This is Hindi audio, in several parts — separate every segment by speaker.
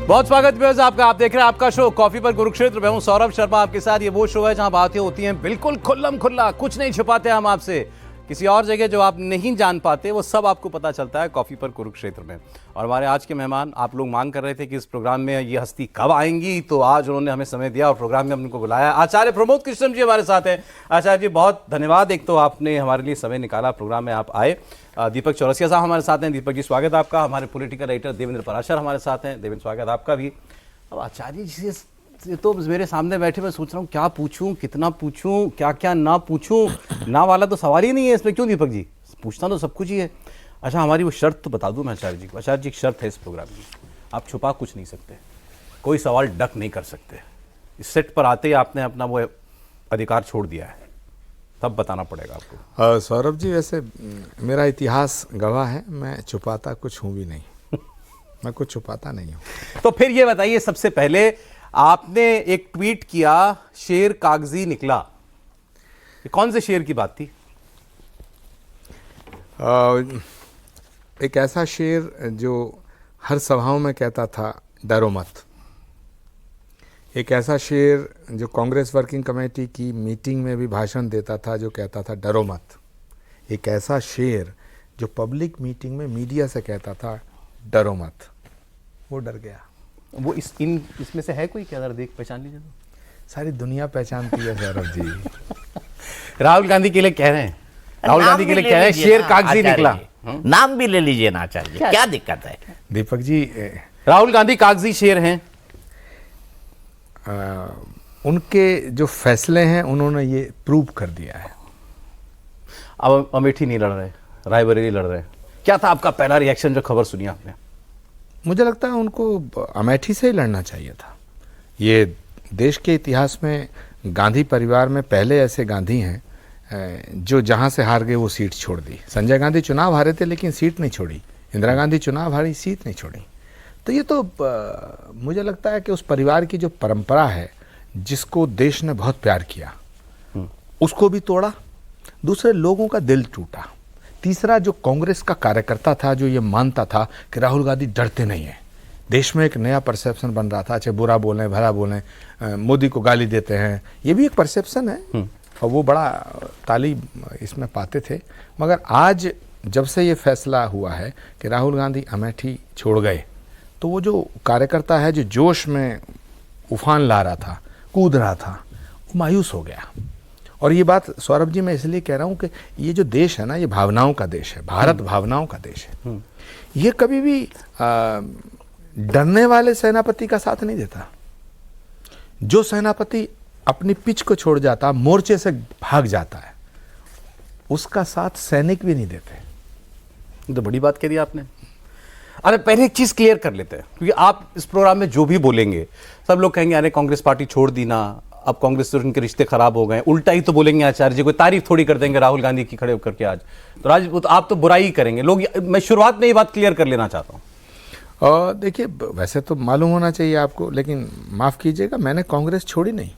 Speaker 1: बहुत स्वागत है आपका। आप देख रहे हैं आपका शो कॉफी पर कुरुक्षेत्र। मैं हूं सौरभ शर्मा आपके साथ। ये वो शो है जहां बातें होती हैं बिल्कुल खुल्लम खुल्ला, कुछ नहीं छुपाते हम आपसे। किसी और जगह जो आप नहीं जान पाते वो सब आपको पता चलता है कॉफी पर कुरुक्षेत्र में। और हमारे आज के मेहमान, आप लोग मांग कर रहे थे कि इस प्रोग्राम में ये हस्ती कब आएंगी, तो आज उन्होंने हमें समय दिया और प्रोग्राम में हमने उनको बुलाया। आचार्य प्रमोद कृष्णम जी हमारे साथ हैं। आचार्य जी बहुत धन्यवाद, एक तो आपने हमारे लिए समय निकाला, प्रोग्राम में आप आए। दीपक चौरसिया साहब हमारे साथ हैं। दीपक जी स्वागत आपका। हमारे पॉलिटिकल राइटर देवेंद्र पराशर हमारे साथ हैं। देवेंद्र स्वागत आपका भी। अब आचार्य जी से तो मेरे सामने बैठे, मैं सोच रहा हूँ क्या पूछूं, कितना पूछूं, क्या क्या ना पूछूं। ना वाला तो सवाल ही नहीं है इसमें। क्यों दीपक जी, पूछना तो सब कुछ ही है। अच्छा, हमारी वो शर्त तो बता दूं मैं आचार्य जी को। आचार्य जी एक शर्त है इस प्रोग्राम की, आप छुपा कुछ नहीं सकते, कोई सवाल डक नहीं कर सकते। इस सेट पर आते ही आपने अपना वो अधिकार छोड़ दिया है, तब बताना पड़ेगा आपको।
Speaker 2: सौरभ जी, वैसे मेरा इतिहास गवाह है, मैं छुपाता कुछ हूँ भी नहीं। मैं कुछ छुपाता नहीं हूँ।
Speaker 1: तो फिर ये बताइए, सबसे पहले आपने एक ट्वीट किया, शेर कागजी निकला। कौन से शेर की बात थी?
Speaker 2: एक ऐसा शेर जो हर सभाओं में कहता था डरो मत। एक ऐसा शेर जो कांग्रेस वर्किंग कमेटी की मीटिंग में भी भाषण देता था, जो कहता था डरो मत। एक ऐसा शेर जो पब्लिक मीटिंग में मीडिया से कहता था डरो मत। वो डर गया।
Speaker 1: वो इसमें से है कोई क्या? अगर देख पहचान लीजिए तो।
Speaker 2: सारी दुनिया पहचानती है सौरभ जी।
Speaker 1: राहुल गांधी के लिए कह रहे हैं, राहुल गांधी के लिए कह रहे हैं शेर कागजी निकला।
Speaker 3: नाम भी ले लीजिए ना आचार्य, क्या दिक्कत है?
Speaker 2: दीपक जी,
Speaker 1: राहुल गांधी कागजी शेर हैं।
Speaker 2: उनके जो फैसले हैं उन्होंने ये प्रूव कर दिया है।
Speaker 1: अब अमेठी नहीं लड़ रहे, रायबरेली लड़ रहे। क्या था आपका पहला रिएक्शन जो खबर सुनी आपने?
Speaker 2: मुझे लगता है उनको अमेठी से ही लड़ना चाहिए था। ये देश के इतिहास में गांधी परिवार में पहले ऐसे गांधी हैं जो जहां से हार गए वो सीट छोड़ दी। संजय गांधी चुनाव हारे थे लेकिन सीट नहीं छोड़ी। इंदिरा गांधी चुनाव हारी, सीट नहीं छोड़ी। तो ये तो मुझे लगता है कि उस परिवार की जो परंपरा है, जिसको देश ने बहुत प्यार किया, उसको भी तोड़ा। दूसरे लोगों का दिल टूटा। तीसरा, जो कांग्रेस का कार्यकर्ता था, जो ये मानता था कि राहुल गांधी डरते नहीं हैं। देश में एक नया परसेप्शन बन रहा था, चाहे बुरा बोलें भला बोलें, मोदी को गाली देते हैं, ये भी एक परसेप्शन है और वो बड़ा ताली इसमें पाते थे। मगर आज जब से ये फैसला हुआ है कि राहुल गांधी अमेठी छोड़ गए, तो वो जो कार्यकर्ता है, जो जोश में उफान ला रहा था, कूद रहा था, वो मायूस हो गया। और ये बात सौरभ जी मैं इसलिए कह रहा हूँ कि ये जो देश है ना, ये भावनाओं का देश है। भारत भावनाओं का देश है। ये कभी भी डरने वाले सेनापति का साथ नहीं देता। जो सेनापति अपनी पिच को छोड़ जाता, मोर्चे से भाग जाता है, उसका साथ सैनिक भी नहीं देते।
Speaker 1: तो बड़ी बात कह दी आपने। अरे पहले एक चीज क्लियर कर लेते हैं, क्योंकि आप इस प्रोग्राम में जो भी बोलेंगे सब लोग कहेंगे अरे कांग्रेस पार्टी छोड़ दी ना, अब कांग्रेस से उनके रिश्ते खराब हो गए। उल्टा ही तो बोलेंगे आचार्य जी, कोई तारीफ थोड़ी कर देंगे राहुल गांधी की खड़े होकर के आज। तो आप तो बुराई ही करेंगे लोग। मैं शुरुआत में ये बात क्लियर कर लेना चाहता हूँ।
Speaker 2: और देखिए, वैसे तो मालूम होना चाहिए आपको, लेकिन माफ कीजिएगा, मैंने कांग्रेस छोड़ी नहीं।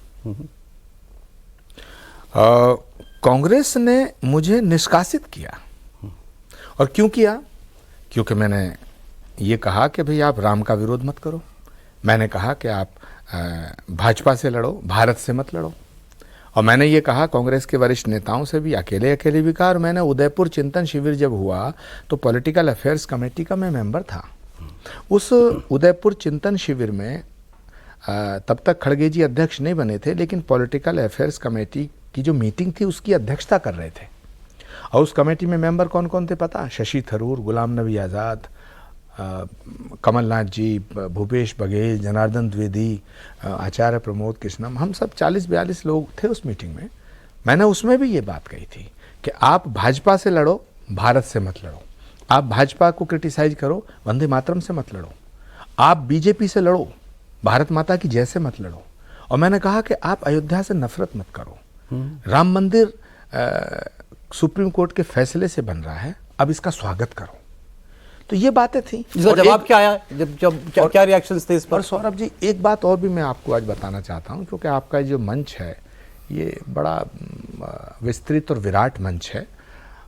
Speaker 2: कांग्रेस ने मुझे निष्कासित किया। और क्यों किया? क्योंकि मैंने ये कहा कि भाई आप राम का विरोध मत करो। मैंने कहा कि आप भाजपा से लड़ो, भारत से मत लड़ो। और मैंने ये कहा कांग्रेस के वरिष्ठ नेताओं से भी, अकेले अकेले भी कहा। और मैंने उदयपुर चिंतन शिविर जब हुआ तो पॉलिटिकल अफेयर्स कमेटी का मैं मेंबर था। उस उदयपुर चिंतन शिविर में तब तक खड़गे जी अध्यक्ष नहीं बने थे, लेकिन पॉलिटिकल अफेयर्स कमेटी की जो मीटिंग थी उसकी अध्यक्षता कर रहे थे। और उस कमेटी में मेंबर कौन कौन थे पता? शशि थरूर, गुलाम नबी आज़ाद, कमलनाथ जी, भूपेश बघेल, जनार्दन द्विवेदी, आचार्य प्रमोद कृष्णम, हम सब 40-42 लोग थे उस मीटिंग में। मैंने उसमें भी ये बात कही थी कि आप भाजपा से लड़ो, भारत से मत लड़ो। आप भाजपा को क्रिटिसाइज करो, वंदे मातरम से मत लड़ो। आप बीजेपी से लड़ो, भारत माता की जय से मत लड़ो। और मैंने कहा कि आप अयोध्या से नफरत मत करो। राम मंदिर सुप्रीम कोर्ट के फैसले से बन रहा है, अब इसका स्वागत करो। तो ये बातें थी।
Speaker 1: जवाब क्या आया? क्या रिएक्शंस थे इस पर?
Speaker 2: और सौरभ जी, एक बात और भी मैं आपको आज बताना चाहता हूं, क्योंकि आपका जो मंच है ये बड़ा विस्तृत और विराट मंच है।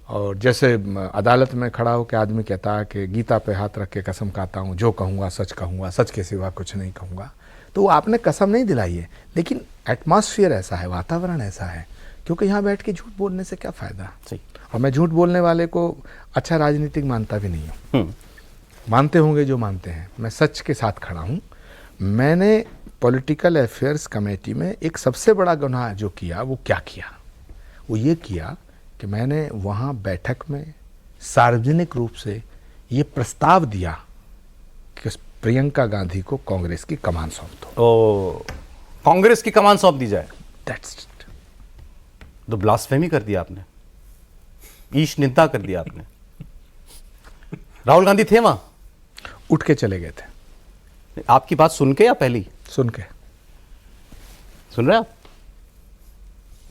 Speaker 2: और जैसे अदालत में खड़ा होकर आदमी कहता है कि गीता पे हाथ रख के कसम खाता हूँ, जो कहूँगा सच के सिवा कुछ नहीं कहूँगा, तो वो आपने कसम नहीं दिलाई है, लेकिन एटमॉस्फेयर ऐसा है, वातावरण ऐसा है, क्योंकि यहाँ बैठ के झूठ बोलने से क्या फ़ायदा।
Speaker 1: सही।
Speaker 2: और मैं झूठ बोलने वाले को अच्छा राजनीतिक मानता भी नहीं हूँ। मानते होंगे जो मानते हैं, मैं सच के साथ खड़ा हूँ। मैंने पॉलिटिकल अफेयर्स कमेटी में एक सबसे बड़ा गुनाह जो किया वो क्या किया, वो ये किया कि मैंने वहाँ बैठक में सार्वजनिक रूप से ये प्रस्ताव दिया कि प्रियंका गांधी को कांग्रेस की कमान सौंप दो।
Speaker 1: ओ, कांग्रेस की कमान सौंप दी जाए।
Speaker 2: That's it.
Speaker 1: तो ब्लास्फेमी कर दिया आपने, ईश निंदा कर दिया आपने। राहुल गांधी थे वहां?
Speaker 2: उठ के चले गए थे।
Speaker 1: आपकी बात सुन के या पहली?
Speaker 2: सुन के।
Speaker 1: सुन रहे हैं आप?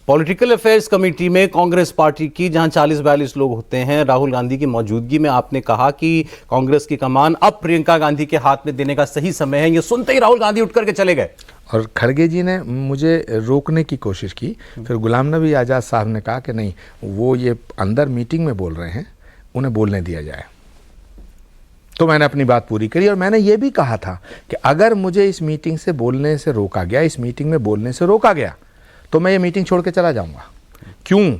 Speaker 1: पॉलिटिकल अफेयर्स कमेटी में कांग्रेस पार्टी की, जहां 40-42 लोग होते हैं, राहुल गांधी की मौजूदगी में आपने कहा कि कांग्रेस की कमान अब प्रियंका गांधी के हाथ में देने का सही समय है। ये सुनते ही राहुल गांधी उठ करके चले गए।
Speaker 2: और खड़गे जी ने मुझे रोकने की कोशिश की, फिर गुलाम नबी आज़ाद साहब ने कहा कि नहीं, वो ये अंदर मीटिंग में बोल रहे हैं, उन्हें बोलने दिया जाए। तो मैंने अपनी बात पूरी करी और मैंने ये भी कहा था कि अगर मुझे इस मीटिंग से बोलने से रोका गया, इस मीटिंग में बोलने से रोका गया, तो मैं ये मीटिंग छोड़ के चला जाऊंगा। क्यों?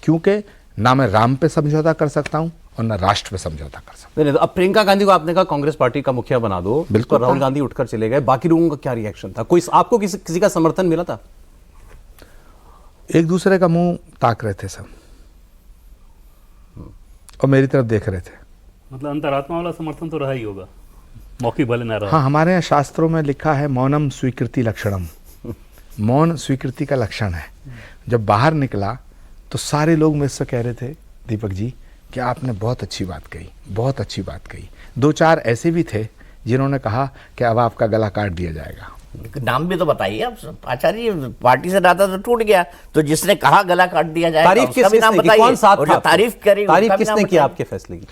Speaker 2: क्योंकि ना मैं राम पे समझौता कर सकता हूं और ना राष्ट्र पे समझौता कर सकता हूं।
Speaker 1: नहीं, तो अब प्रियंका गांधी को आपने कहा कांग्रेस पार्टी का मुखिया बना दो,
Speaker 2: बिल्कुल।
Speaker 1: तो राहुल गांधी उठकर चले गए, बाकी लोगों का क्या रिएक्शन था? कोई आपको किसी का समर्थन मिला था?
Speaker 2: एक दूसरे का मुंह ताक रहे थे सब और मेरी तरफ देख रहे थे।
Speaker 4: मतलब अंतरात्मा वाला समर्थन तो रहा ही होगा, मौखिक भले ना रहा।
Speaker 2: हाँ, हमारे यहाँ शास्त्रों में लिखा है मौनम स्वीकृति लक्षणम। मौन स्वीकृति का लक्षण है। जब बाहर निकला तो सारे लोग मुझसे कह रहे थे, दीपक जी कि आपने बहुत अच्छी बात कही, बहुत अच्छी बात कही। 2-4 ऐसे भी थे जिन्होंने कहा कि अब आपका गला काट दिया जाएगा।
Speaker 3: नाम भी तो बताइए आप। आचार्य, पार्टी से नाता तो टूट गया, तो जिसने कहा गला काट दिया जाएगा
Speaker 1: तारीफ
Speaker 3: उसका भी नाम
Speaker 1: किसने की?
Speaker 3: बताइए।
Speaker 1: कौन साथ
Speaker 3: और
Speaker 1: था
Speaker 3: जो
Speaker 1: आपके?
Speaker 3: तारीफ करी
Speaker 1: तारीफ
Speaker 3: उसका भी
Speaker 1: किसने
Speaker 3: नाम
Speaker 1: की
Speaker 3: बताइए।
Speaker 1: आपके फैसले की?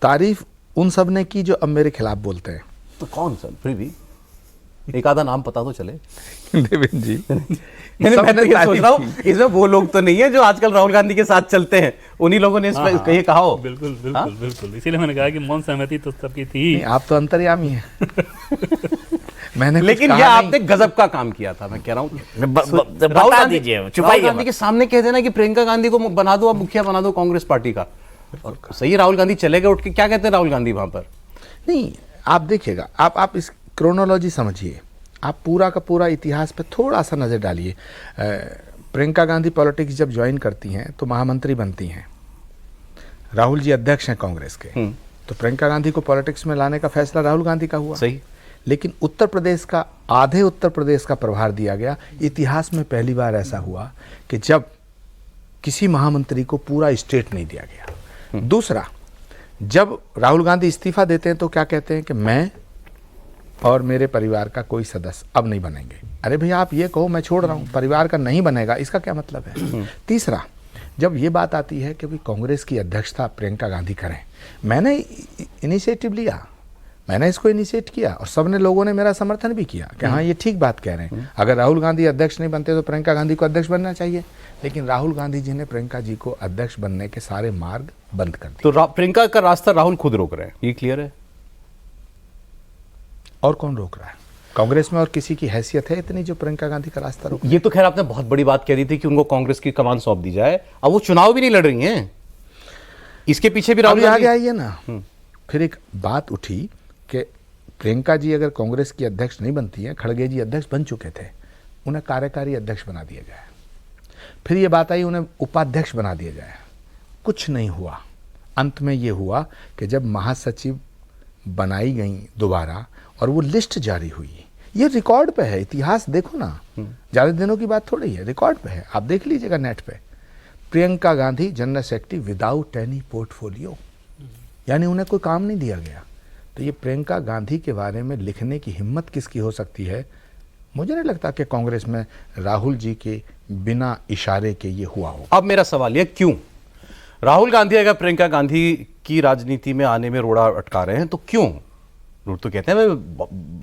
Speaker 2: तारीफ उन सब ने की जो अब मेरे खिलाफ बोलते हैं।
Speaker 1: तो कौन सर? फिर भी एक आधा नाम पता तो चले।
Speaker 2: देवेंद्र जी,
Speaker 1: मैं तो
Speaker 2: सबने
Speaker 1: ये सोच
Speaker 2: तारीफ
Speaker 1: रहा हूँ, इसमें वो लोग तो नहीं है जो आजकल राहुल गांधी के साथ चलते हैं, उन्हीं लोगों ने कहीं कहा हो।
Speaker 4: बिल्कुल बिल्कुल बिल्कुल, इसीलिए मैंने कहा कि मौन सहमति तो सबकी थी।
Speaker 2: नहीं, आप तो अंतर्यामी हैं। मैंने कुछ
Speaker 1: लेकिन
Speaker 2: कहा
Speaker 1: यह
Speaker 2: नहीं।
Speaker 1: आपने गजब का काम किया था, मैं कह रहा हूँ।
Speaker 3: बता
Speaker 1: राहुल
Speaker 3: दीजिए,
Speaker 1: राहुल
Speaker 3: छुपाइए
Speaker 1: गांधी
Speaker 3: मत।
Speaker 1: के सामने कह देना कि प्रियंका गांधी को बना दो, अब मुखिया बना दो कांग्रेस पार्टी का। और सही, राहुल गांधी चले गए उठ के। क्या कहते हैं राहुल गांधी वहां पर?
Speaker 2: नहीं, आप देखिएगा, आप इस क्रोनोलॉजी समझिए, आप पूरा का पूरा इतिहास पे थोड़ा सा नज़र डालिए। प्रियंका गांधी पॉलिटिक्स जब ज्वाइन करती हैं तो महामंत्री बनती हैं, राहुल जी अध्यक्ष हैं कांग्रेस के, तो प्रियंका गांधी को पॉलिटिक्स में लाने का फैसला राहुल गांधी का हुआ।
Speaker 1: सही।
Speaker 2: लेकिन उत्तर प्रदेश का, आधे उत्तर प्रदेश का प्रभार दिया गया। इतिहास में पहली बार ऐसा हुआ कि जब किसी महामंत्री को पूरा स्टेट नहीं दिया गया। दूसरा, जब राहुल गांधी इस्तीफा देते हैं तो क्या कहते हैं कि मैं और मेरे परिवार का कोई सदस्य अब नहीं बनेंगे। अरे भैया, आप ये कहो मैं छोड़ रहा हूँ, परिवार का नहीं बनेगा, इसका क्या मतलब है? तीसरा, जब ये बात आती है कि भाई कांग्रेस की अध्यक्षता प्रियंका गांधी करें, मैंने इनिशिएटिव लिया, मैंने इसको इनिशिएट किया और सबने लोगों ने मेरा समर्थन भी किया कि हाँ, ये ठीक बात कह रहे हैं। अगर राहुल गांधी अध्यक्ष नहीं बनते तो प्रियंका गांधी को अध्यक्ष बनना चाहिए। लेकिन राहुल गांधी जी ने प्रियंका जी को अध्यक्ष बनने के सारे मार्ग बंद कर दिए।
Speaker 1: तो प्रियंका का रास्ता राहुल खुद रोक रहे हैं, ये क्लियर है?
Speaker 2: और कौन रोक रहा है? कांग्रेस में और किसी की हैसियत है इतनी जो प्रियंका गांधी का रास्ता रोक?
Speaker 1: ये तो खैर आपने बहुत बड़ी बात कह दी थी कि उनको कांग्रेस की कमान सौंप दी जाए। अब वो चुनाव भी नहीं लड़ रही हैं, इसके पीछे भी राहुल
Speaker 2: आगे
Speaker 1: गांधी।
Speaker 2: आइए ना। फिर एक बात उठी कि प्रियंका जी अगर कांग्रेस की अध्यक्ष नहीं बनती हैं, खड़गे जी अध्यक्ष बन चुके थे, उन्हें कार्यकारी अध्यक्ष बना दिया जाए। फिर ये बात आई उन्हें उपाध्यक्ष बना दिया जाए। कुछ नहीं हुआ। अंत में ये हुआ कि जब महासचिव बनाई गई दोबारा और वो लिस्ट जारी हुई, ये रिकॉर्ड पे है, इतिहास देखो ना, ज़्यादा दिनों की बात थोड़ी है, रिकॉर्ड पे है, आप देख लीजिएगा नेट पे। Priyanka Gandhi general secretary without any portfolio, यानी उन्हें कोई काम नहीं दिया गया। तो ये प्रियंका गांधी के बारे में लिखने की हिम्मत किसकी हो सकती है? मुझे नहीं लगता कि कांग्रेस में राहुल जी के बिना इशारे के ये हुआ हो।
Speaker 1: अब मेरा सवाल ये, क्यों राहुल गांधी अगर प्रियंका गांधी की राजनीति में आने में रोड़ा अटका रहे हैं तो क्यों? लोग तो कहते हैं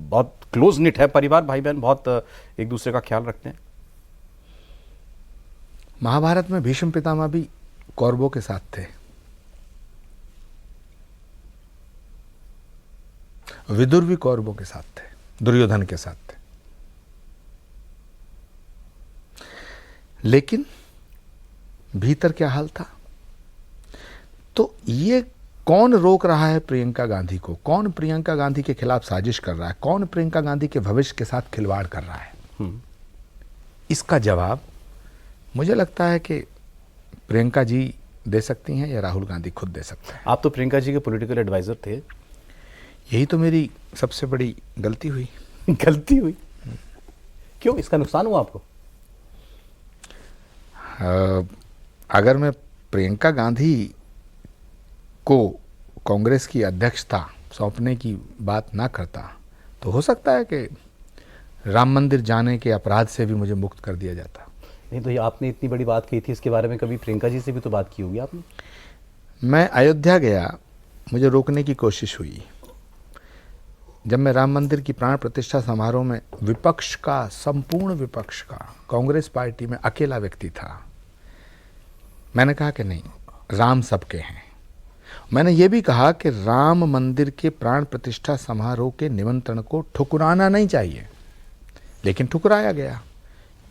Speaker 1: बहुत क्लोज निट है परिवार, भाई बहन बहुत एक दूसरे का ख्याल रखते हैं।
Speaker 2: महाभारत में भीष्म पितामह भी कौरवों के साथ थे, विदुर भी कौरवों के साथ थे, दुर्योधन के साथ थे। लेकिन भीतर क्या हाल था? तो ये कौन रोक रहा है प्रियंका गांधी को? कौन प्रियंका गांधी के खिलाफ साजिश कर रहा है? कौन प्रियंका गांधी के भविष्य के साथ खिलवाड़ कर रहा है? इसका जवाब मुझे लगता है कि प्रियंका जी दे सकती हैं या राहुल गांधी खुद दे सकते हैं।
Speaker 1: आप तो प्रियंका जी के पॉलिटिकल एडवाइजर थे।
Speaker 2: यही तो मेरी सबसे बड़ी गलती हुई।
Speaker 1: गलती हुई? क्यों, इसका नुकसान हुआ आपको?
Speaker 2: अगर मैं प्रियंका गांधी को कांग्रेस की अध्यक्षता सौंपने की बात ना करता तो हो सकता है कि राम मंदिर जाने के अपराध से भी मुझे मुक्त कर दिया जाता।
Speaker 1: नहीं तो ये आपने इतनी बड़ी बात कही थी, इसके बारे में कभी प्रियंका जी से भी तो बात की होगी आपने।
Speaker 2: मैं अयोध्या गया, मुझे रोकने की कोशिश हुई। जब मैं राम मंदिर की प्राण प्रतिष्ठा समारोह में विपक्ष का, संपूर्ण विपक्ष का, कांग्रेस पार्टी में अकेला व्यक्ति था, मैंने कहा कि नहीं, राम सबके हैं। मैंने ये भी कहा कि राम मंदिर के प्राण प्रतिष्ठा समारोह के निमंत्रण को ठुकराना नहीं चाहिए, लेकिन ठुकराया गया।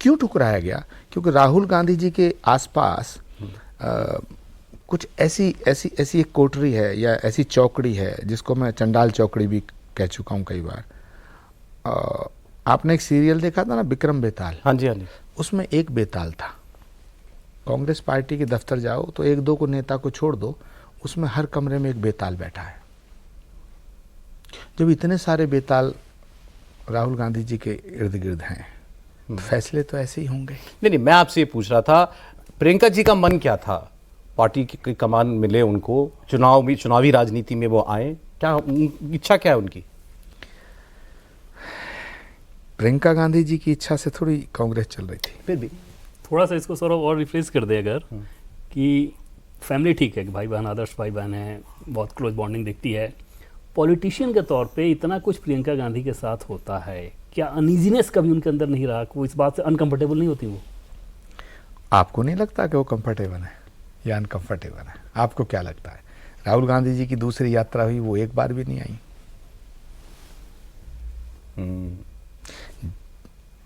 Speaker 2: क्यों ठुकराया गया? क्योंकि राहुल गांधी जी के आसपास कुछ ऐसी एक कोठरी है या ऐसी चौकड़ी है जिसको मैं चंडाल चौकड़ी भी कह चुका हूँ कई बार। आपने एक सीरियल देखा था ना, विक्रम बेताल?
Speaker 1: हाँ जी, हाँ जी।
Speaker 2: उसमें एक बेताल था। कांग्रेस पार्टी के दफ्तर जाओ तो एक दो को नेता को छोड़ दो, उसमें हर कमरे में एक बेताल बैठा है। जब इतने सारे बेताल राहुल गांधी जी के इर्द गिर्द हैं तो फैसले तो ऐसे ही होंगे।
Speaker 1: नहीं, मैं आपसे ये पूछ रहा था, प्रियंका जी का मन क्या था? पार्टी की कमान मिले उनको, चुनावी राजनीति में वो आए, क्या इच्छा क्या है उनकी?
Speaker 2: प्रियंका गांधी जी की इच्छा से थोड़ी कांग्रेस चल रही थी।
Speaker 1: फिर भी
Speaker 4: थोड़ा सा इसको सौरभ और रिफ्रेश कर दे अगर, कि फैमिली ठीक है कि भाई बहन, आदर्श भाई बहन है, बहुत क्लोज बॉन्डिंग दिखती है, पॉलिटिशियन के तौर पे इतना कुछ प्रियंका गांधी के साथ होता है, क्या अनइजीनेस कभी उनके अंदर नहीं रहा? वो इस बात से अनकंफर्टेबल नहीं होती वो?
Speaker 2: आपको नहीं लगता कि वो कंफर्टेबल है या अनकंफर्टेबल है? आपको क्या लगता है? राहुल गांधी जी की दूसरी यात्रा हुई, वो एक बार भी नहीं आई।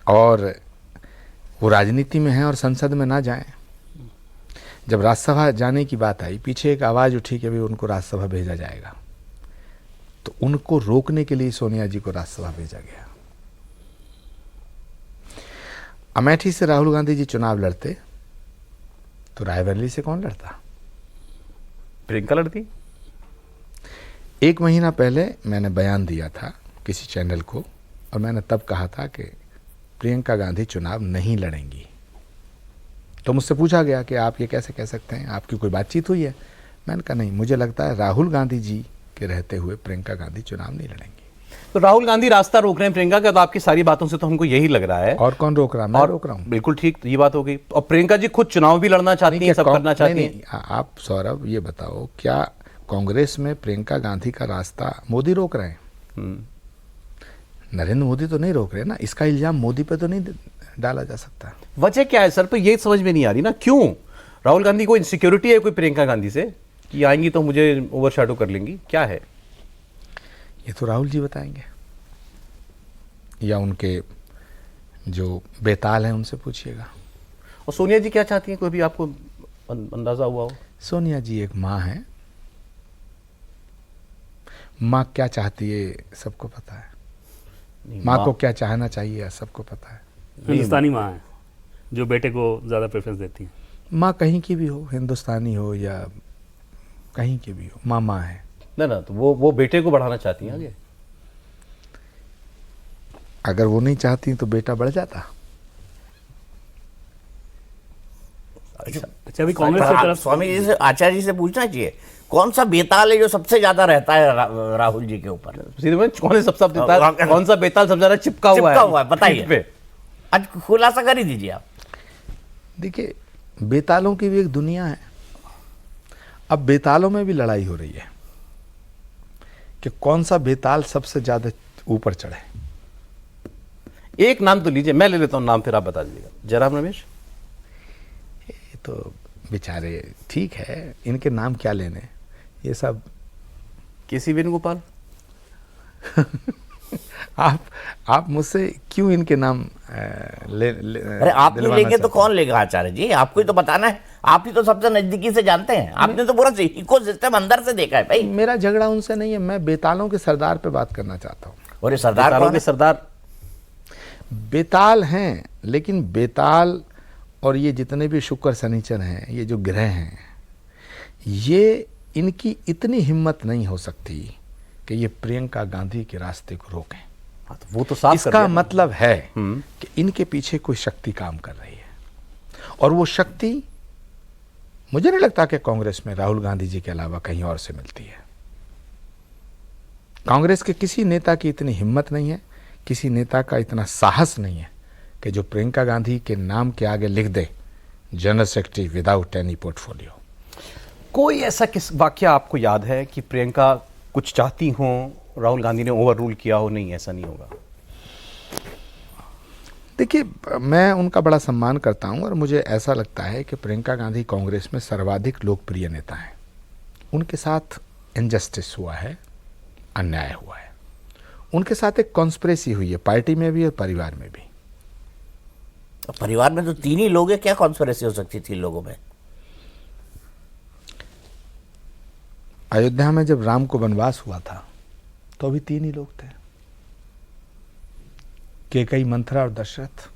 Speaker 2: और वो राजनीति में हैं और संसद में ना जाएं। जब राज्यसभा जाने की बात आई, पीछे एक आवाज उठी कि अभी उनको राज्यसभा भेजा जाएगा, तो उनको रोकने के लिए सोनिया जी को राज्यसभा भेजा गया। अमेठी से राहुल गांधी जी चुनाव लड़ते तो रायबरेली से कौन लड़ता?
Speaker 1: प्रियंका लड़ती।
Speaker 2: एक महीना पहले मैंने बयान दिया था किसी चैनल को, और मैंने तब कहा था कि प्रियंका गांधी चुनाव नहीं लड़ेंगी। तो मुझसे पूछा गया कि आप ये कैसे कह सकते हैं, आपकी कोई बातचीत हुई है? मैंने कहा नहीं, मुझे लगता है राहुल गांधी जी के रहते हुए प्रियंका गांधी चुनाव नहीं लड़ेंगी।
Speaker 1: तो राहुल गांधी रास्ता रोक रहे हैं प्रियंका का, तो आपकी सारी बातों से तो हमको यही लग रहा है।
Speaker 2: और कौन रोक रहा? मैं रोक रहा हूँ।
Speaker 1: बिल्कुल ठीक, तो ये बात हो गई। और प्रियंका जी खुद चुनाव भी लड़ना चाहती हैं, सब करना चाहती हैं।
Speaker 2: आप सौरभ ये बताओ, क्या कांग्रेस में प्रियंका गांधी का रास्ता मोदी रोक रहे हैं? नरेंद्र मोदी तो नहीं रोक रहे ना। इसका इल्जाम मोदी पे तो नहीं डाला जा सकता।
Speaker 1: वजह क्या है सर? तो ये समझ में नहीं आ रही ना, क्यों राहुल गांधी को इनसिक्योरिटी है कोई प्रियंका गांधी से कि आएंगी तो मुझे ओवरशैडो कर लेंगी? क्या है
Speaker 2: ये तो राहुल जी बताएंगे, या उनके जो बेताल हैं उनसे पूछिएगा।
Speaker 1: और सोनिया जी क्या चाहती हैं, कोई भी आपको अंदाजा हुआ हो?
Speaker 2: सोनिया जी एक माँ है, माँ क्या चाहती है सबको पता है। माँ को क्या चाहना चाहिए सबको पता है।
Speaker 4: हिंदुस्तानी माँ है जो बेटे को ज़्यादा प्रेफरेंस देती है।
Speaker 2: माँ कहीं की भी हो, हिंदुस्तानी हो या कहीं की भी हो, माँ माँ है
Speaker 1: ना। तो वो बेटे को बढ़ाना चाहती हैं आगे।
Speaker 2: अगर वो नहीं चाहती तो बेटा बढ़ जाता।
Speaker 4: अच्छा, अभी कांग्रेस की तरफ
Speaker 3: स्वामी जी से, आचार्य जी से पूछना चाहिए, कौन सा बेताल है जो सबसे ज्यादा रहता है राहुल जी के ऊपर?
Speaker 1: कौन सा बेताल, कौन सा बेताल सबसे ज्यादा चिपका हुआ है
Speaker 3: बताइए, आज खुलासा कर ही दीजिए आप।
Speaker 2: देखिए, बेतालों की भी एक दुनिया है। अब बेतालों में भी लड़ाई हो रही है कि कौन सा बेताल सबसे ज्यादा ऊपर चढ़े।
Speaker 1: एक नाम तो लीजिए, मैं ले लेता हूं नाम, फिर आप बता दीजिएगा। जयराम रमेश?
Speaker 2: तो बेचारे ठीक है, इनके नाम क्या लेने, ये सब।
Speaker 1: केसी वेणुगोपाल,
Speaker 2: आप मुझसे क्यों इनके नाम
Speaker 3: अरे आप नहीं
Speaker 2: दिलवाना
Speaker 3: लेंगे तो
Speaker 2: चाहते
Speaker 3: कौन लेगा आचार्य जी? आपको ही तो बताना है, आप ही तो सबसे नजदीकी से जानते हैं, आपने तो पूरा इको सिस्टम अंदर से देखा है भाई।
Speaker 2: हैं? मेरा झगड़ा उनसे नहीं है, मैं बेतालों के सरदार पे बात करना चाहता हूँ।
Speaker 3: और ये सरदार कौन
Speaker 1: के
Speaker 3: है?
Speaker 1: सरदार
Speaker 2: बेताल हैं, लेकिन बेताल और ये जितने भी शुक्र शनिचर हैं, ये जो ग्रह हैं, ये इनकी इतनी हिम्मत नहीं हो सकती कि ये प्रियंका गांधी के रास्ते को रोकें।
Speaker 1: हाँ, तो वो तो साफ कर
Speaker 2: इसका
Speaker 1: दिया।
Speaker 2: मतलब है कि इनके पीछे कोई शक्ति काम कर रही है, और वो शक्ति मुझे नहीं लगता कि कांग्रेस में राहुल गांधी जी के अलावा कहीं और से मिलती है। कांग्रेस के किसी नेता की इतनी हिम्मत नहीं है, किसी नेता का इतना साहस नहीं है कि जो प्रियंका गांधी के नाम के आगे लिख दे general secretary without any portfolio.
Speaker 1: कोई ऐसा किस वाक्य आपको याद है कि प्रियंका कुछ चाहती हो, राहुल गांधी ने ओवर रूल किया हो? नहीं, ऐसा नहीं होगा।
Speaker 2: देखिए, मैं उनका बड़ा सम्मान करता हूं और मुझे ऐसा लगता है कि प्रियंका गांधी कांग्रेस में सर्वाधिक लोकप्रिय नेता हैं। उनके साथ इनजस्टिस हुआ है, अन्याय हुआ है, उनके साथ एक कॉन्स्पिरेसी हुई है, पार्टी में भी और परिवार में भी।
Speaker 3: परिवार में तो 3 ही लोग हैं, क्या कॉन्स्पिरेसी हो सकती थी लोगों में?
Speaker 2: अयोध्या में जब राम को वनवास हुआ था तो अभी 3 ही लोग थे, कैकेयी, मंथरा और दशरथ।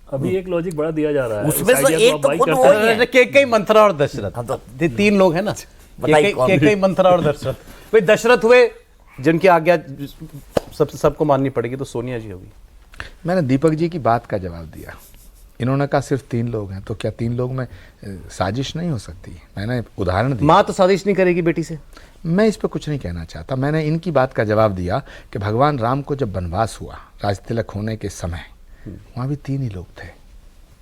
Speaker 4: अभी एक लॉजिक बड़ा दिया जा रहा है,
Speaker 3: उसमें
Speaker 4: इस
Speaker 3: से
Speaker 4: idea को
Speaker 3: एक
Speaker 4: आप
Speaker 3: तो
Speaker 4: buy
Speaker 3: खुद
Speaker 4: करते
Speaker 3: वो
Speaker 4: हैं।
Speaker 3: ही है।
Speaker 1: केकई, मंथरा और दशरथ,
Speaker 3: हाँ, तो
Speaker 1: ये 3 लोग हैं ना।
Speaker 3: बताइए कौन?
Speaker 1: केकई, मंथरा और दशरथ। भाई दशरथ हुए जिनकी आज्ञा सबको माननी पड़ेगी, तो सोनिया जी होगी।
Speaker 2: मैंने दीपक जी की बात का जवाब दिया। इन्होंने कहा सिर्फ 3 लोग हैं, तो क्या 3 लोग में साजिश नहीं हो सकती? मैंने उदाहरण दिया।
Speaker 1: माँ तो साजिश नहीं करेगी बेटी से।
Speaker 2: मैं इस पर कुछ नहीं कहना चाहता, मैंने इनकी बात का जवाब दिया कि भगवान राम को जब वनवास हुआ, राजतिलक होने के समय, वहां भी 3 ही लोग थे।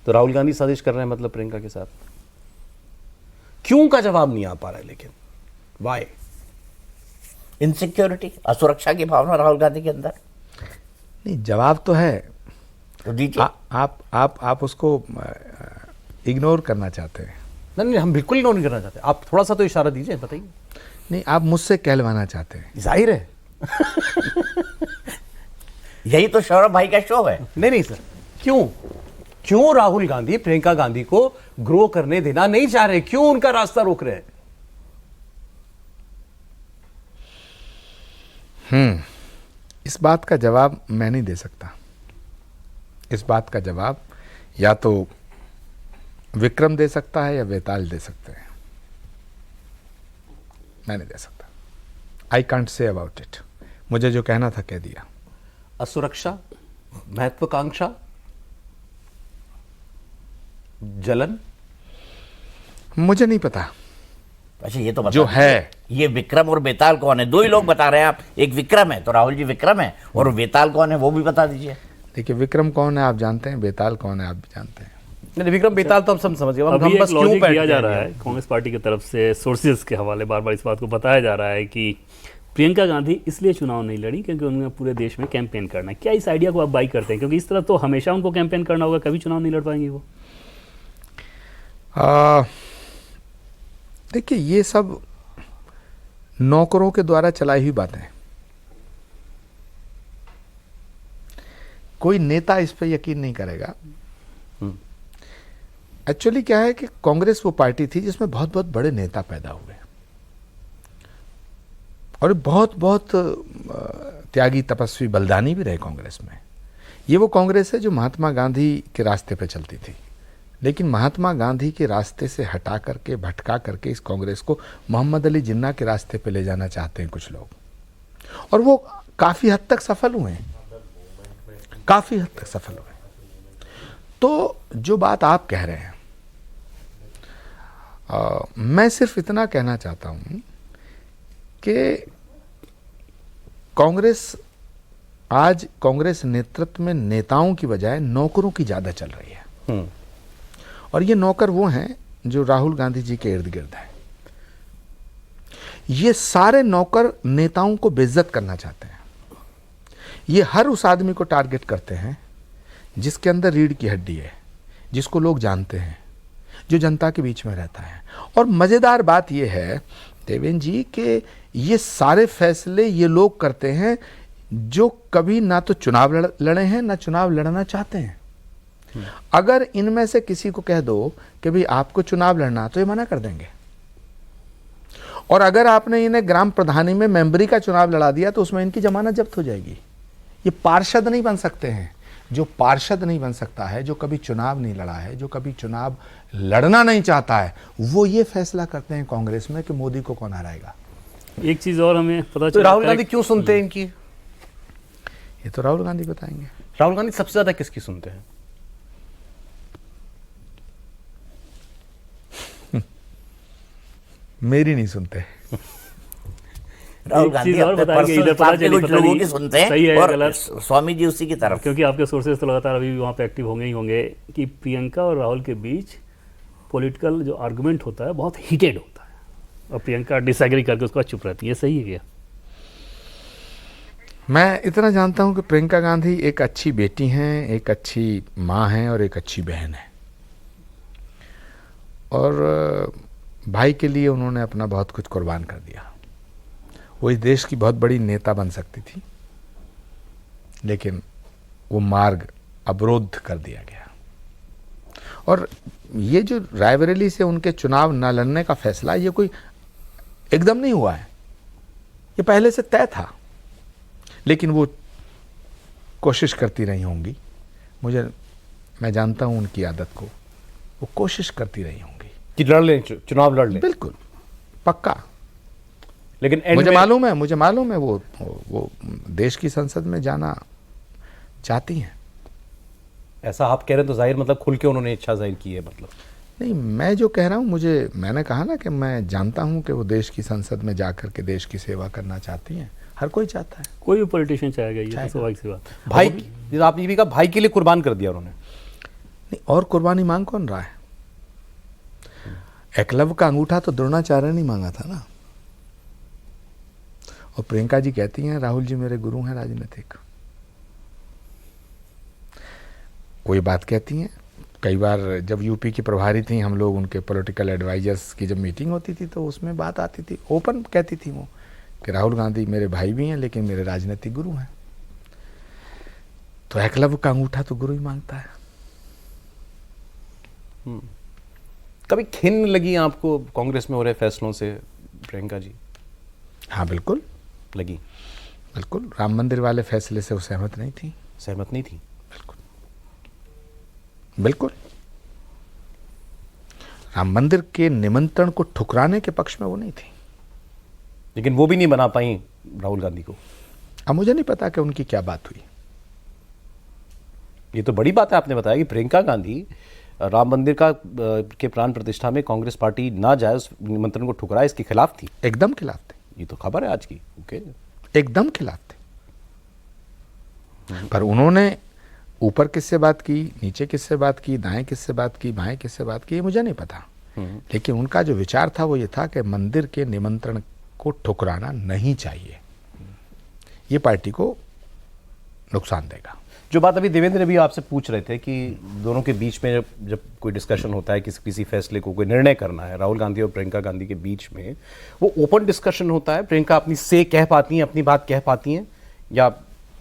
Speaker 1: तो राहुल गांधी साजिश कर रहे हैं मतलब प्रियंका के साथ? क्यों का जवाब नहीं आ पा रहा है, लेकिन वाई?
Speaker 3: इनसिक्योरिटी, असुरक्षा की भावना राहुल गांधी के अंदर।
Speaker 2: नहीं, जवाब तो है,
Speaker 3: तो दीजिए।
Speaker 2: आप उसको इग्नोर करना चाहते हैं।
Speaker 1: नहीं, हम बिल्कुल इग्नोर नहीं करना चाहते। आप थोड़ा सा तो इशारा दीजिए, बताइए।
Speaker 2: नहीं, आप मुझसे कहलवाना चाहते हैं।
Speaker 1: जाहिर है।
Speaker 3: यही तो सौरभ भाई का शो है।
Speaker 1: नहीं सर, क्यों राहुल गांधी प्रियंका गांधी को ग्रो करने देना नहीं चाह रहे? क्यों उनका रास्ता रोक रहे हैं?
Speaker 2: इस बात का जवाब मैं नहीं दे सकता। इस बात का जवाब या तो विक्रम दे सकता है या वेताल दे सकते हैं, मैं नहीं दे सकता। I can't say about it. मुझे जो कहना था कह दिया।
Speaker 1: असुरक्षा, महत्वाकांक्षा, जलन,
Speaker 2: मुझे नहीं पता।
Speaker 3: अच्छा, ये तो बता
Speaker 2: जो
Speaker 3: दीजिए,
Speaker 2: है।
Speaker 3: ये विक्रम और बेताल कौन है? 2 ही लोग बता रहे हैं आप। एक विक्रम है तो राहुल जी विक्रम है, और बेताल कौन है वो भी बता दीजिए।
Speaker 2: देखिए, विक्रम कौन है आप जानते हैं, बेताल कौन है आप भी जानते हैं।
Speaker 1: नहीं, विक्रम बेताल तो हम सब समझ गए।
Speaker 4: अभी
Speaker 1: हम
Speaker 4: एक
Speaker 1: बस क्यों
Speaker 4: लॉजिक
Speaker 1: बैठ
Speaker 4: दिया जा
Speaker 1: गए
Speaker 4: रहा है कांग्रेस पार्टी की तरफ से, सोर्सेज के हवाले बार बार इस बात को बताया जा रहा है कि प्रियंका गांधी इसलिए चुनाव नहीं लड़ी क्योंकि उन्हें पूरे देश में कैंपेन करना है। क्या इस आइडिया को आप बाई करते हैं? क्योंकि इस तरह तो हमेशा उनको कैंपेन करना होगा, कभी चुनाव नहीं लड़ पाएंगे वो।
Speaker 2: देखिए, ये सब नौकरों के द्वारा चलाई हुई बातें हैं। कोई नेता इस पर यकीन नहीं करेगा। एक्चुअली क्या है कि कांग्रेस वो पार्टी थी जिसमें बहुत बहुत बड़े नेता पैदा हुए, और बहुत बहुत त्यागी, तपस्वी, बलिदानी भी रहे कांग्रेस में। ये वो कांग्रेस है जो महात्मा गांधी के रास्ते पे चलती थी, लेकिन महात्मा गांधी के रास्ते से हटा करके, भटका करके इस कांग्रेस को मोहम्मद अली जिन्ना के रास्ते पे ले जाना चाहते हैं कुछ लोग, और वो काफी हद तक सफल हुए हैं, काफी हद तक सफल हुए। तो जो बात आप कह रहे हैं, मैं सिर्फ इतना कहना चाहता हूं कि आज कांग्रेस नेतृत्व में नेताओं की बजाय नौकरों की ज्यादा चल रही है, और ये नौकर वो हैं जो राहुल गांधी जी के इर्द गिर्द हैं। ये सारे नौकर नेताओं को बेइज्जत करना चाहते हैं। ये हर उस आदमी को टारगेट करते हैं जिसके अंदर रीढ़ की हड्डी है, जिसको लोग जानते हैं, जो जनता के बीच में रहता है। और मज़ेदार बात यह है देवेंद्र जी कि ये सारे फैसले ये लोग करते हैं जो कभी ना तो चुनाव लड़े हैं ना चुनाव लड़ना चाहते हैं। अगर इनमें से किसी को कह दो कि भाई आपको चुनाव लड़ना, तो ये मना कर देंगे। और अगर आपने इन्हें ग्राम प्रधानी में मेंबरी का चुनाव लड़ा दिया तो उसमें इनकी जमानत जब्त हो जाएगी। ये पार्षद नहीं बन सकते हैं। जो पार्षद नहीं बन सकता है, जो कभी चुनाव नहीं लड़ा है, जो कभी चुनाव लड़ना नहीं चाहता है, वो ये फैसला करते हैं कांग्रेस में कि मोदी को कौन हराएगा।
Speaker 4: एक चीज और हमें पता
Speaker 1: तो
Speaker 4: चला
Speaker 1: राहुल गांधी क्यों सुनते हैं इनकी?
Speaker 2: ये तो राहुल गांधी बताएंगे।
Speaker 1: राहुल गांधी सबसे ज्यादा किसकी सुनते हैं?
Speaker 2: मेरी नहीं सुनते।
Speaker 3: राहुल
Speaker 4: एक
Speaker 3: गांधी
Speaker 4: चीज और
Speaker 3: अपने
Speaker 4: बताएंगे,
Speaker 3: पर्सनल
Speaker 4: इधर पता
Speaker 3: हिसाब से
Speaker 4: चली,
Speaker 3: कुछ
Speaker 4: पता
Speaker 3: लोगों
Speaker 4: नहीं
Speaker 3: की सुनते हैं
Speaker 4: सही है
Speaker 3: और
Speaker 4: गलत।
Speaker 3: स्वामी जी उसी की तरफ।
Speaker 4: क्योंकि आपके सोर्सेज तो लगातार अभी भी वहाँ पे एक्टिव होंगे ही होंगे कि प्रियंका और राहुल के बीच पॉलिटिकल जो आर्गुमेंट होता है बहुत हीटेड होता है और प्रियंका डिसएग्री करके उसके बाद चुप रहती है। सही है क्या?
Speaker 2: मैं इतना जानता हूं कि प्रियंका गांधी एक अच्छी बेटी हैं, एक अच्छी माँ हैं और एक अच्छी बहन है। और भाई के लिए उन्होंने अपना बहुत कुछ कुर्बान कर दिया। वो इस देश की बहुत बड़ी नेता बन सकती थी, लेकिन वो मार्ग अवरुद्ध कर दिया गया। और ये जो रायबरेली से उनके चुनाव न लड़ने का फैसला, ये कोई एकदम नहीं हुआ है, ये पहले से तय था। लेकिन वो कोशिश करती रही होंगी। मैं जानता हूं उनकी आदत को, वो कोशिश करती रही होंगी
Speaker 1: कि लड़ लें, चुनाव लड़ लें।
Speaker 2: बिल्कुल पक्का।
Speaker 1: लेकिन
Speaker 2: मुझे मालूम है वो देश की संसद में जाना चाहती हैं।
Speaker 1: ऐसा आप कह रहे हैं तो जाहिर मतलब खुल के उन्होंने इच्छा जाहिर की है। मतलब
Speaker 2: नहीं, मैं जो कह रहा हूँ, मैंने कहा ना कि मैं जानता हूँ कि वो देश की संसद में जाकर के देश की सेवा करना चाहती हैं। हर कोई चाहता है,
Speaker 4: कोई भी पॉलिटिशियन चाहेगा, ये तो स्वाभाविक सी बात है।
Speaker 1: भाई, आपने ये भी कहा भाई के लिए कुर्बान कर दिया उन्होंने।
Speaker 2: नहीं, और कुर्बानी मांग कौन रहा है? एकलव्य का अंगूठा तो द्रोणाचार्य ने मांगा था ना। और प्रियंका जी कहती हैं राहुल जी मेरे गुरु हैं राजनीतिक। कोई बात कहती हैं। कई बार जब यूपी की प्रभारी थी, हम लोग उनके पॉलिटिकल एडवाइजर्स की जब मीटिंग होती थी तो उसमें बात आती थी, ओपन कहती थी वो कि राहुल गांधी मेरे भाई भी हैं लेकिन मेरे राजनीतिक गुरु हैं। तो एकलव्य का अंगूठा तो गुरु ही मांगता है।
Speaker 1: कभी खिन्न लगी आपको कांग्रेस में हो रहे फैसलों से प्रियंका जी?
Speaker 2: हाँ बिल्कुल
Speaker 1: लगी।
Speaker 2: बिल्कुल। राम मंदिर वाले फैसले से वो सहमत नहीं थी।
Speaker 1: सहमत नहीं थी?
Speaker 2: बिल्कुल बिल्कुल। राम मंदिर के निमंत्रण को ठुकराने के पक्ष में वो नहीं थी।
Speaker 1: लेकिन वो भी नहीं बना पाई राहुल गांधी को।
Speaker 2: अब मुझे नहीं पता कि उनकी क्या बात हुई।
Speaker 1: ये तो बड़ी बात है, आपने बताया कि प्रियंका गांधी राम मंदिर के प्राण प्रतिष्ठा में कांग्रेस पार्टी ना जाए, उस निमंत्रण को ठुकराए, इसके खिलाफ थी।
Speaker 2: एकदम खिलाफ थे।
Speaker 1: ये तो खबर है आज की। ओके,
Speaker 2: एकदम खिलाफ थे। पर उन्होंने ऊपर किससे बात की, नीचे किससे बात की, दाएं किससे बात की, बाएं किससे बात की, ये मुझे नहीं पता। लेकिन उनका जो विचार था वो ये था कि मंदिर के निमंत्रण को ठुकराना नहीं चाहिए, ये पार्टी को नुकसान देगा।
Speaker 1: जो बात अभी देवेंद्र भी आपसे पूछ रहे थे कि दोनों के बीच में जब कोई डिस्कशन होता है, किसी फैसले को कोई निर्णय करना है, राहुल गांधी और प्रियंका गांधी के बीच में, वो ओपन डिस्कशन होता है? प्रियंका अपनी से कह पाती हैं, अपनी बात कह पाती हैं, या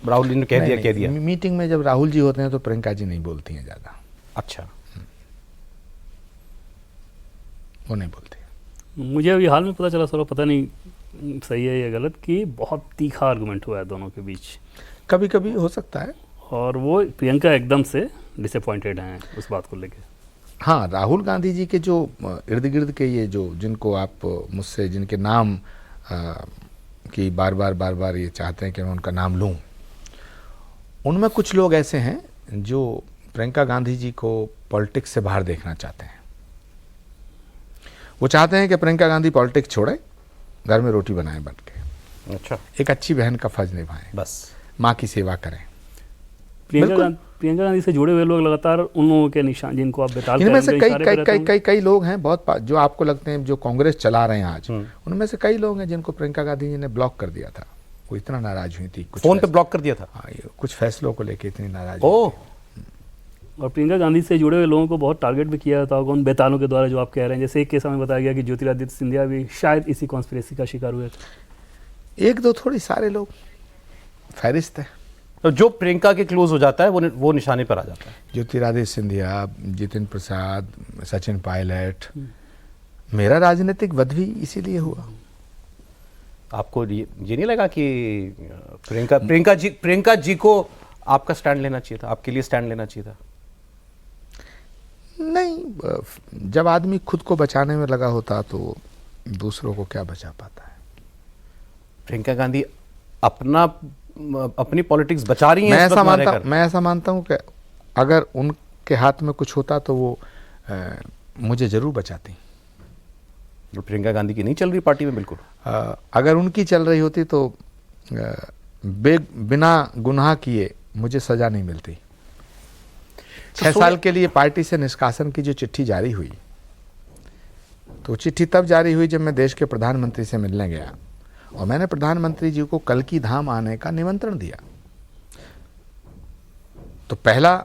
Speaker 1: राहुल जी ने कह दिया?
Speaker 2: मीटिंग में जब राहुल जी होते हैं तो प्रियंका जी नहीं बोलती हैं ज्यादा।
Speaker 1: अच्छा,
Speaker 2: वो नहीं बोलती।
Speaker 4: मुझे अभी हाल में पता चला, सर पता नहीं सही है या गलत, कि बहुत तीखा आर्गुमेंट हुआ है दोनों के बीच।
Speaker 2: कभी कभी हो सकता है।
Speaker 4: और वो प्रियंका एकदम से डिसअपॉइंटेड हैं उस बात को लेके।
Speaker 2: हाँ, राहुल गांधी जी के जो इर्द गिर्द के ये जो जिनको आप मुझसे जिनके नाम की बार बार ये चाहते हैं कि मैं उनका नाम लूं, उनमें कुछ लोग ऐसे हैं जो प्रियंका गांधी जी को पॉलिटिक्स से बाहर देखना चाहते हैं। वो चाहते हैं कि प्रियंका गांधी पॉलिटिक्स छोड़े, घर में रोटी बनाएं बन के,
Speaker 1: अच्छा,
Speaker 2: एक अच्छी बहन का फर्ज निभाएं,
Speaker 1: बस
Speaker 2: माँ की सेवा करें।
Speaker 4: प्रियंका गांधी से जुड़े हुए लोग लगातार उन लोगों के निशान जिनको आप बेताल
Speaker 2: इनमें से कई लोग हैं बहुत जो आपको लगते हैं जो कांग्रेस चला रहे हैं आज, उनमें से कई लोग हैं जिनको प्रियंका गांधी जी ने ब्लॉक कर दिया था। वो इतना नाराज हुई थी, कुछ
Speaker 1: फोन पे ब्लॉक कर दिया था।
Speaker 2: हाँ, ये कुछ फैसलों को लेके इतनी नाराज।
Speaker 1: ओह,
Speaker 4: और प्रियंका गांधी से जुड़े हुए लोगों को बहुत टारगेट भी किया जाता होगा उन बेतालों के द्वारा जो आप कह रहे हैं। जैसे एक केस हमें बताया गया कि ज्योतिरादित्य सिंधिया भी शायद इसी कॉन्स्पिरेसी का शिकार हुए थे।
Speaker 2: एक दो थोड़ी, सारे लोग फहरिस्त है।
Speaker 1: तो जो प्रियंका के क्लोज हो जाता है वो निशाने पर आ जाता है।
Speaker 2: ज्योतिरादित्य सिंधिया, जितेंद्र प्रसाद, सचिन पायलट, मेरा राजनीतिक वध भी इसीलिए हुआ।
Speaker 1: आपको ये नहीं लगा कि प्रियंका जी को आपका स्टैंड लेना चाहिए था, आपके लिए स्टैंड लेना चाहिए था?
Speaker 2: नहीं, जब आदमी खुद को बचाने में लगा होता तो दूसरों को क्या बचा पाता है।
Speaker 1: प्रियंका गांधी अपनी पॉलिटिक्स बचा रही हैं।
Speaker 2: मैं ऐसा मानता हूं कि अगर उनके हाथ में कुछ होता तो वो मुझे जरूर बचाती।
Speaker 1: प्रियंका गांधी की नहीं चल रही पार्टी में बिल्कुल।
Speaker 2: अगर उनकी चल रही होती तो बिना गुनाह किए मुझे सजा नहीं मिलती। 6 साल के लिए पार्टी से निष्कासन की जो चिट्ठी जारी हुई, तो चिट्ठी तब जारी हुई जब मैं देश के प्रधानमंत्री से मिलने गया और मैंने प्रधानमंत्री जी को कल्की धाम आने का निमंत्रण दिया। तो पहला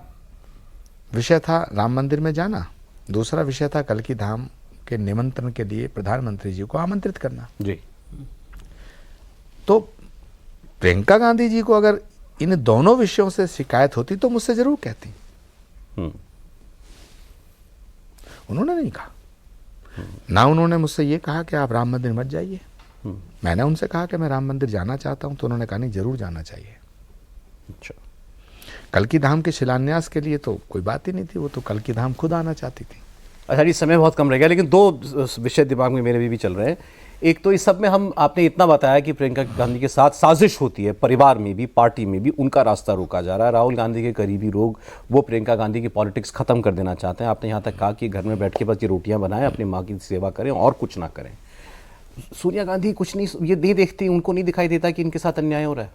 Speaker 2: विषय था राम मंदिर में जाना, दूसरा विषय था कल्की धाम के निमंत्रण के लिए प्रधानमंत्री जी को आमंत्रित करना।
Speaker 1: जी।
Speaker 2: तो प्रियंका गांधी जी को अगर इन दोनों विषयों से शिकायत होती तो मुझसे जरूर कहती। उन्होंने नहीं कहा। ना उन्होंने मुझसे ये कहा कि आप राम मंदिर मत जाइए। मैंने उनसे कहा कि मैं राम मंदिर जाना चाहता हूं, तो उन्होंने कहा नहीं, जरूर जाना चाहिए।
Speaker 1: अच्छा।
Speaker 2: कल्की धाम के शिलान्यास के लिए तो कोई बात ही नहीं थी, वो तो कल्की धाम खुद आना चाहती थी।
Speaker 1: अच्छा जी, समय बहुत कम रह गया, लेकिन 2 विषय दिमाग में मेरे भी चल रहे हैं। एक तो इस सब में आपने इतना बताया कि प्रियंका गांधी के साथ साजिश होती है, परिवार में भी, पार्टी में भी उनका रास्ता रोका जा रहा है। राहुल गांधी के करीबी लोग वो प्रियंका गांधी की पॉलिटिक्स खत्म कर देना चाहते हैं। आपने यहाँ तक कहा कि घर में बैठ के बस ये रोटियां बनाएं, अपनी माँ की सेवा करें और कुछ ना करें। सोनिया गांधी कुछ नहीं, ये नहीं देखती, उनको नहीं दिखाई देता कि इनके साथ अन्याय हो रहा है?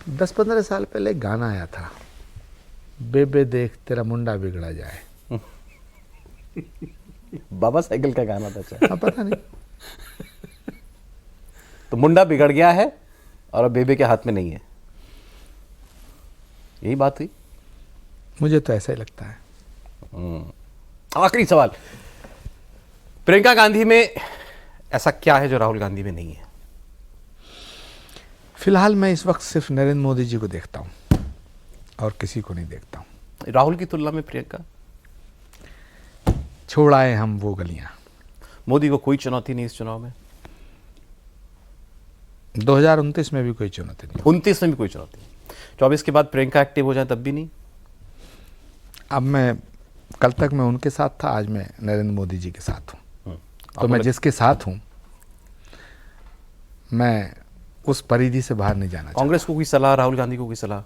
Speaker 2: 10-15 साल पहले गाना आया था, बेबे देख तेरा मुंडा बिगड़ा जाए।
Speaker 1: बाबा साइकिल का गाना था शायद।
Speaker 2: पता नहीं।
Speaker 1: तो मुंडा बिगड़ गया है और अब बेबे के हाथ में नहीं है, यही बात हुई।
Speaker 2: मुझे तो ऐसा ही लगता है।
Speaker 1: आखिरी सवाल, प्रियंका गांधी में ऐसा क्या है जो राहुल गांधी में नहीं है?
Speaker 2: फिलहाल मैं इस वक्त सिर्फ नरेंद्र मोदी जी को देखता हूं और किसी को नहीं देखता हूं।
Speaker 1: राहुल की तुलना में प्रियंका?
Speaker 2: छोड़ आए हम वो गलियां।
Speaker 1: मोदी को कोई चुनौती नहीं इस चुनाव में?
Speaker 2: 2029 में भी कोई चुनौती नहीं।
Speaker 1: 29 में भी कोई चुनौती नहीं। 24 के बाद प्रियंका एक्टिव हो जाए तब भी नहीं?
Speaker 2: अब मैं कल तक मैं उनके साथ था, आज मैं नरेंद्र मोदी जी के साथ हूं। तो मैं जिसके साथ हूं मैं उस परिधि से बाहर नहीं जाना।
Speaker 1: कांग्रेस को कोई सलाह, राहुल गांधी को कोई सलाह?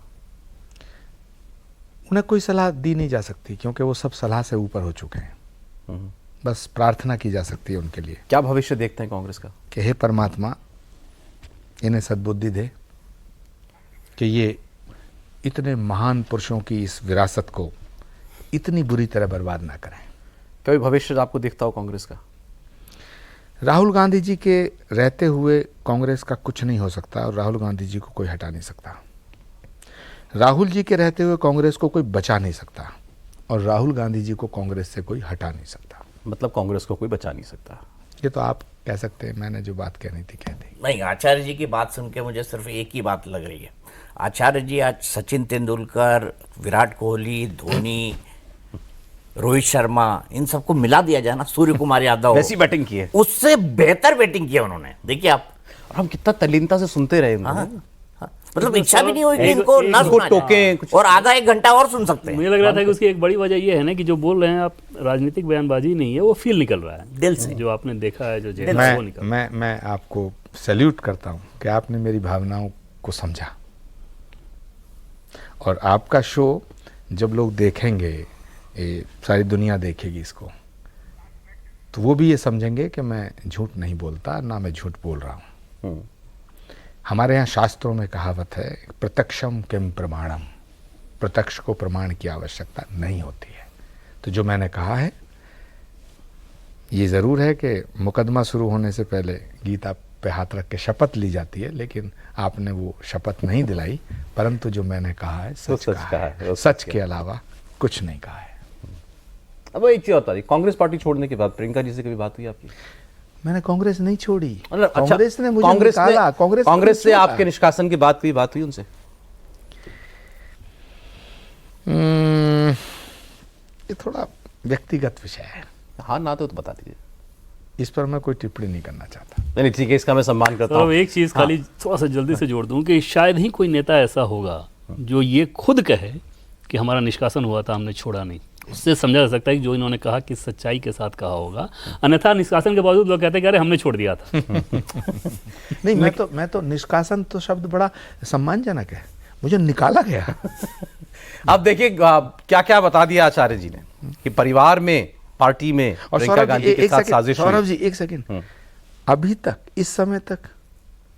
Speaker 2: उन्हें कोई सलाह दी नहीं जा सकती क्योंकि वो सब सलाह से ऊपर हो चुके हैं। बस प्रार्थना की जा सकती है उनके लिए।
Speaker 1: क्या भविष्य देखते हैं कांग्रेस का?
Speaker 2: कि हे परमात्मा इन्हें सद्बुद्धि दे कि ये इतने महान पुरुषों की इस विरासत को इतनी बुरी तरह बर्बाद ना करें।
Speaker 1: कभी भविष्य आपको दिखता हो कांग्रेस का?
Speaker 2: राहुल गांधी जी के रहते हुए कांग्रेस का कुछ नहीं हो सकता और राहुल गांधी जी को कोई हटा नहीं सकता। राहुल जी के रहते हुए कांग्रेस को कोई बचा नहीं सकता और राहुल गांधी जी को कांग्रेस से कोई हटा नहीं सकता।
Speaker 1: मतलब कांग्रेस को कोई बचा नहीं सकता?
Speaker 2: ये तो आप कह सकते हैं, मैंने जो बात कहनी थी कह दी।
Speaker 3: नहीं, आचार्य जी की बात सुन के मुझे सिर्फ एक ही बात लग रही है। आचार्य जी आज सचिन तेंदुलकर, विराट कोहली, धोनी, रोहित शर्मा, इन सबको मिला दिया जाए ना, सूर्य कुमार यादव,
Speaker 1: वैसी बैटिंग की है,
Speaker 3: उससे बेहतर बैटिंग की है उन्होंने। देखिए आप,
Speaker 1: और हम कितना तल्लीनता से सुनते रहे।
Speaker 3: मतलब इच्छा भी नहीं हुई कि इनको ना सुना
Speaker 1: टोके
Speaker 3: जाए। और आधा 1 घंटा और सुन सकते हैं।
Speaker 4: मुझे लग रहा था कि उसकी एक बड़ी वजह ये है ना कि जो बोल रहे हैं आप, राजनीतिक बयानबाजी नहीं है, वो फील निकल रहा है
Speaker 3: दिल से।
Speaker 4: जो आपने देखा है, जो झेला है, वो निकल रहा है।
Speaker 2: मैं आपको सैल्यूट करता हूं कि आपने मेरी भावनाओं को समझा। और आपका शो जब लोग देखेंगे, सारी दुनिया देखेगी इसको, तो वो भी ये समझेंगे कि मैं झूठ नहीं बोलता, ना मैं झूठ बोल रहा हूं। हमारे यहाँ शास्त्रों में कहावत है, प्रत्यक्षम किम प्रमाणम, प्रत्यक्ष को प्रमाण की आवश्यकता नहीं होती है। तो जो मैंने कहा है, ये ज़रूर है कि मुकदमा शुरू होने से पहले गीता पे हाथ रख के शपथ ली जाती है, लेकिन आपने वो शपथ नहीं दिलाई, परंतु जो मैंने कहा है सच कहा है, सच के अलावा कुछ नहीं कहा है।
Speaker 1: अब एक चीज बताइए, कांग्रेस पार्टी छोड़ने के बाद प्रियंका जी से कभी बात हुई आपकी?
Speaker 2: मैंने कांग्रेस नहीं छोड़ी,
Speaker 1: मतलब अच्छा,
Speaker 2: कांग्रेस ने मुझे निकाला,
Speaker 1: कांग्रेस से आपके निष्कासन की बात हुई उनसे?
Speaker 2: ये थोड़ा व्यक्तिगत विषय है,
Speaker 1: हाँ ना तो बता दीजिए।
Speaker 2: इस पर मैं कोई टिप्पणी नहीं करना चाहता।
Speaker 1: नहीं ठीक है, इसका मैं सम्मान करता हूँ।
Speaker 4: एक चीज़ खाली थोड़ा सा जल्दी से जोड़ दूं कि शायद ही कोई नेता ऐसा होगा जो ये खुद कहे कि हमारा निष्कासन हुआ था, हमने छोड़ा नहीं। उससे समझा जा सकता है कि जो इन्होंने कहा कि सच्चाई के साथ कहा होगा, अन्यथा निष्कासन के बावजूद लोग कहते हैं कि अरे हमने छोड़ दिया था।
Speaker 2: नहीं, मैं तो निष्कासन तो शब्द बड़ा सम्मानजनक है, मुझे निकाला गया।
Speaker 1: अब देखिए क्या क्या बता दिया आचार्य जी ने कि परिवार में, पार्टी में
Speaker 2: और
Speaker 1: प्रियंका गांधी के साथ साजिश हुई।
Speaker 2: सौरभ जी एक सेकंड, अभी तक इस समय तक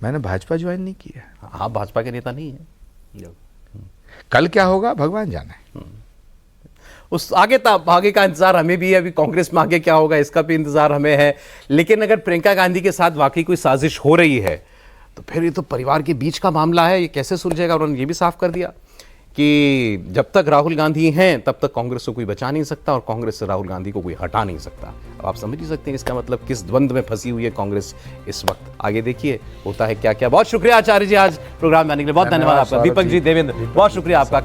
Speaker 2: मैंने भाजपा ज्वाइन नहीं किया।
Speaker 1: हाँ, भाजपा के नेता नहीं है।
Speaker 2: कल क्या होगा भगवान जाने।
Speaker 1: उस आगे का इंतजार हमें भी है, अभी कांग्रेस में आगे क्या होगा इसका भी इंतजार हमें है। लेकिन अगर प्रियंका गांधी के साथ वाकई कोई साजिश हो रही है तो फिर ये तो परिवार के बीच का मामला है, ये कैसे सुलझेगा? उन्होंने ये भी साफ कर दिया कि जब तक राहुल गांधी हैं तब तक कांग्रेस को कोई बचा नहीं सकता और कांग्रेस से राहुल गांधी को कोई हटा नहीं सकता। अब आप समझ ही सकते हैं इसका मतलब किस द्वंद्व में फंसी हुई है कांग्रेस इस वक्त। आगे देखिए होता है क्या क्या। बहुत शुक्रिया आचार्य जी, आज प्रोग्राम में आने के लिए बहुत धन्यवाद आपका। दीपक जी, देवेंद्र, बहुत शुक्रिया आपका।